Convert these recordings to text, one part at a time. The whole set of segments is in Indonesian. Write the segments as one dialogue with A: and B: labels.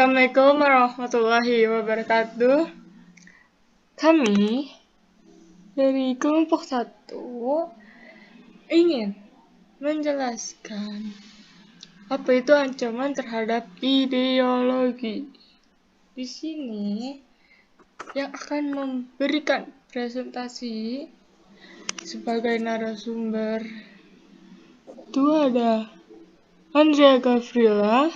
A: Assalamualaikum warahmatullahi wabarakatuh. Kami dari kelompok 1 ingin menjelaskan apa itu ancaman terhadap ideologi. Di sini yang akan memberikan presentasi sebagai narasumber itu ada Andrea Gavrila,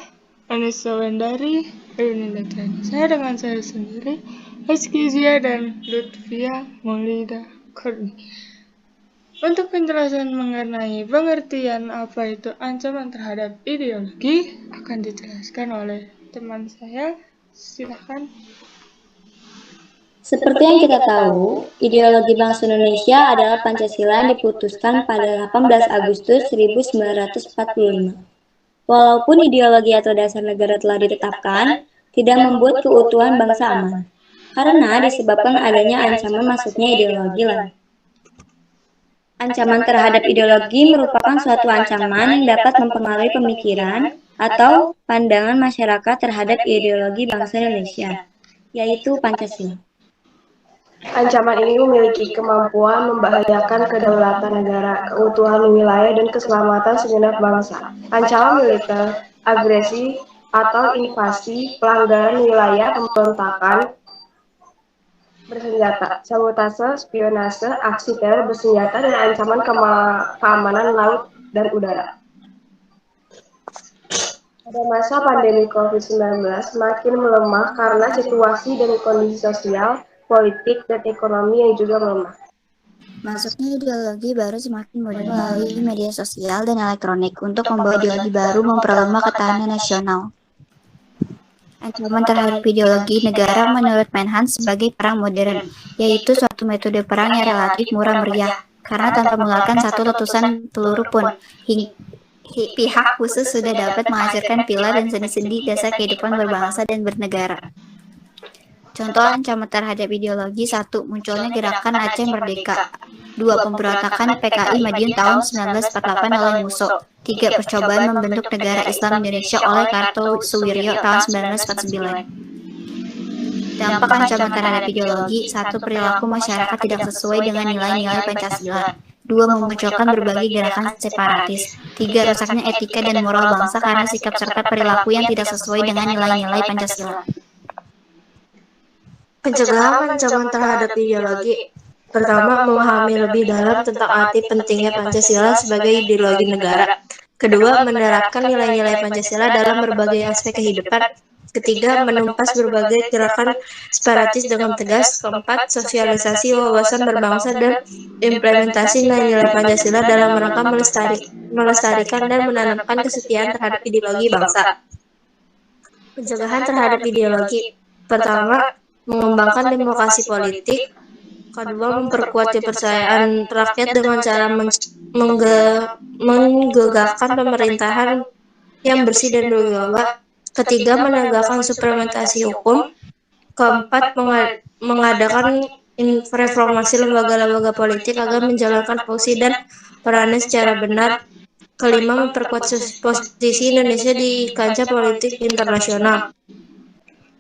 A: Anissa Wendari, Ayuninda Trani. Saya dengan saya sendiri, Rizky Zia dan Lutfia Maulida Korni. Untuk penjelasan mengenai pengertian apa itu ancaman terhadap ideologi akan dijelaskan oleh teman saya. Silakan.
B: Seperti yang kita tahu, ideologi bangsa Indonesia adalah Pancasila yang diputuskan pada 18 Agustus 1945. Walaupun ideologi atau dasar negara telah ditetapkan, tidak membuat keutuhan bangsa aman, karena disebabkan adanya ancaman masuknya ideologi lain. Ancaman terhadap ideologi merupakan suatu ancaman yang dapat mempengaruhi pemikiran atau pandangan masyarakat terhadap ideologi bangsa Indonesia, yaitu Pancasila.
C: Ancaman ini memiliki kemampuan membahayakan kedaulatan negara, keutuhan wilayah, dan keselamatan segenap bangsa. Ancaman militer, agresi, atau invasi, pelanggaran wilayah, pemberontakan bersenjata, sabotase, spionase, aksi teror bersenjata, dan ancaman keamanan laut dan udara. Pada masa pandemi COVID-19 semakin melemah karena situasi dan kondisi sosial, politik, dan ekonomi yang juga melemah.
D: Masuknya ideologi baru semakin mudah melalui media sosial dan elektronik untuk membawa ideologi baru memperlemah ketahanan nasional. Ancaman terhadap ideologi negara menurut Menhan sebagai perang modern, yaitu suatu metode perang yang relatif murah meriah, karena tanpa mengeluarkan satu letusan peluru pun, pihak khusus sudah dapat menghasilkan pilar dan sendi-sendi dasar kehidupan berbangsa dan bernegara. Contoh ancaman terhadap ideologi: 1. Munculnya gerakan Aceh Merdeka. 2. Pemberontakan PKI Madiun tahun 1948 oleh Musso. 3. Percobaan membentuk negara Islam Indonesia oleh Kartosuwiryo tahun 1949. Dampak ancaman terhadap ideologi: 1. Perilaku masyarakat tidak sesuai dengan nilai-nilai Pancasila. 2. Memunculkan berbagai gerakan separatis. 3. Rusaknya etika dan moral bangsa karena sikap serta perilaku yang tidak sesuai dengan nilai-nilai Pancasila.
E: Pencegahan ancaman terhadap ideologi. Pertama, memahami lebih dalam tentang arti pentingnya Pancasila sebagai ideologi negara. Kedua, menerapkan nilai-nilai Pancasila dalam berbagai aspek kehidupan. Ketiga, menumpas berbagai gerakan separatis dengan tegas. Keempat, sosialisasi wawasan berbangsa dan implementasi nilai-nilai Pancasila dalam rangka melestarikan dan menanamkan kesetiaan terhadap ideologi bangsa. Pencegahan terhadap ideologi. Pertama, mengembangkan demokrasi politik. Kedua, memperkuat kepercayaan rakyat dengan cara menggegakkan pemerintahan yang bersih dan berwibawa. Ketiga, menegakkan supremasi hukum. Keempat, mengadakan reformasi lembaga-lembaga politik agar menjalankan fungsi dan perannya secara benar. Kelima, memperkuat posisi Indonesia di kancah politik internasional.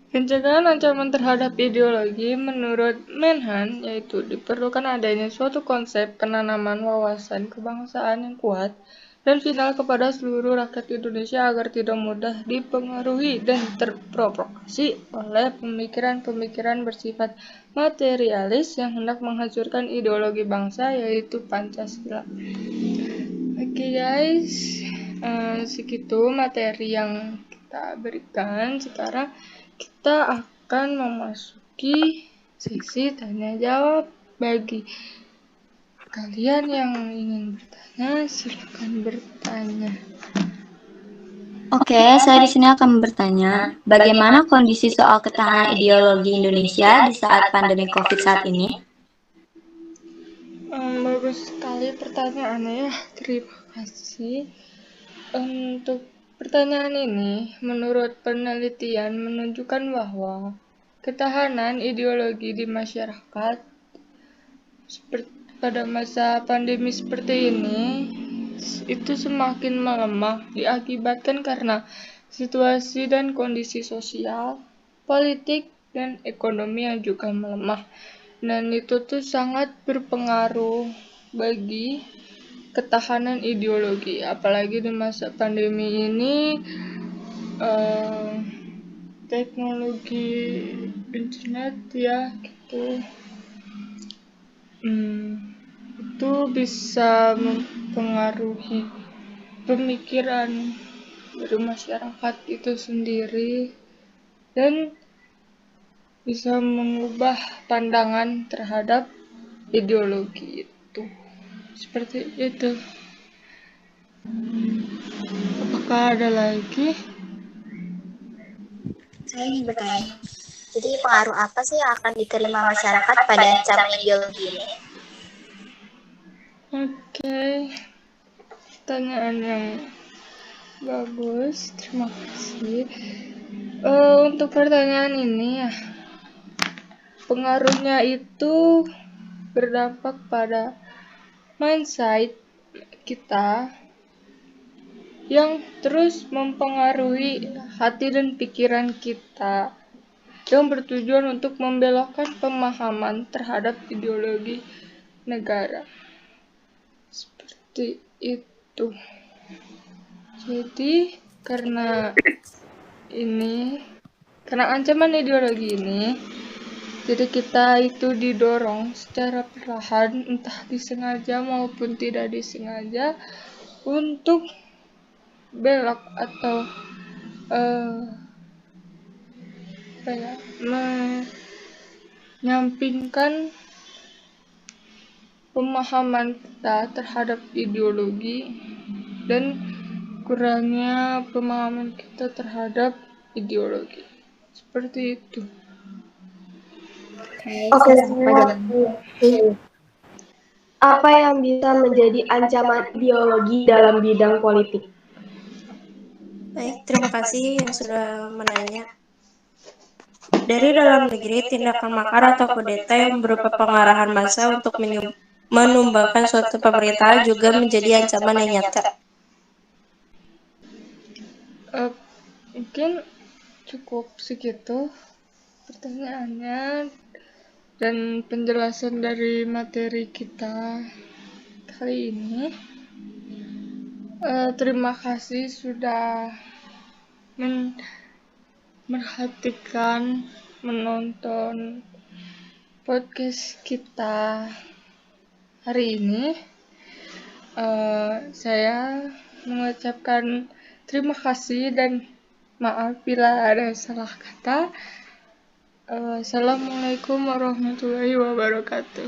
A: Pencegahan ancaman terhadap ideologi menurut Menhan yaitu diperlukan adanya suatu konsep penanaman wawasan kebangsaan yang kuat dan final kepada seluruh rakyat Indonesia agar tidak mudah dipengaruhi dan terprovokasi oleh pemikiran-pemikiran bersifat materialis yang hendak menghancurkan ideologi bangsa yaitu Pancasila. Oke guys, segitu materi yang kita berikan. Sekarang kita akan memasuki sesi tanya jawab. Bagi kalian yang ingin bertanya, silakan bertanya.
B: Oke, saya di sini akan bertanya, bagaimana kondisi soal ketahanan ideologi Indonesia di saat pandemi COVID saat ini?
A: Bagus sekali pertanyaannya ya, terima kasih. Untuk pertanyaan ini, menurut penelitian menunjukkan bahwa ketahanan ideologi di masyarakat pada masa pandemi seperti ini itu semakin melemah diakibatkan karena situasi dan kondisi sosial, politik, dan ekonomi yang juga melemah. Dan itu tuh sangat berpengaruh bagi ketahanan ideologi, apalagi di masa pandemi ini. Teknologi internet ya gitu, itu bisa mempengaruhi pemikiran dari masyarakat itu sendiri dan bisa mengubah pandangan terhadap ideologi itu. Seperti itu. Apakah ada lagi?
D: Saya ingin bertanya, jadi pengaruh apa sih yang akan diterima masyarakat pada ancaman ideologi ini?
A: Oke, pertanyaan yang bagus, terima kasih. Untuk pertanyaan ini ya, pengaruhnya itu berdampak pada mindset kita yang terus mempengaruhi hati dan pikiran kita, yang bertujuan untuk membelokkan pemahaman terhadap ideologi negara. Seperti itu. Jadi karena ancaman ideologi ini, jadi kita itu didorong secara perlahan, entah disengaja maupun tidak disengaja, untuk belok atau menyampingkan pemahaman kita terhadap ideologi dan kurangnya pemahaman kita terhadap ideologi. Seperti itu.
C: Oke, apa yang bisa menjadi ancaman ideologi dalam bidang politik?
E: Baik, terima kasih yang sudah menanya. Dari dalam negeri, tindakan makar atau kudeta yang berupa pengarahan massa untuk menumbangkan suatu pemerintahan juga menjadi ancaman yang nyata.
A: Mungkin cukup segitu pertanyaannya dan penjelasan dari materi kita kali ini. Terima kasih sudah merhatikan, menonton podcast kita hari ini. Saya mengucapkan terima kasih dan maaf bila ada salah kata. Assalamualaikum warahmatullahi wabarakatuh.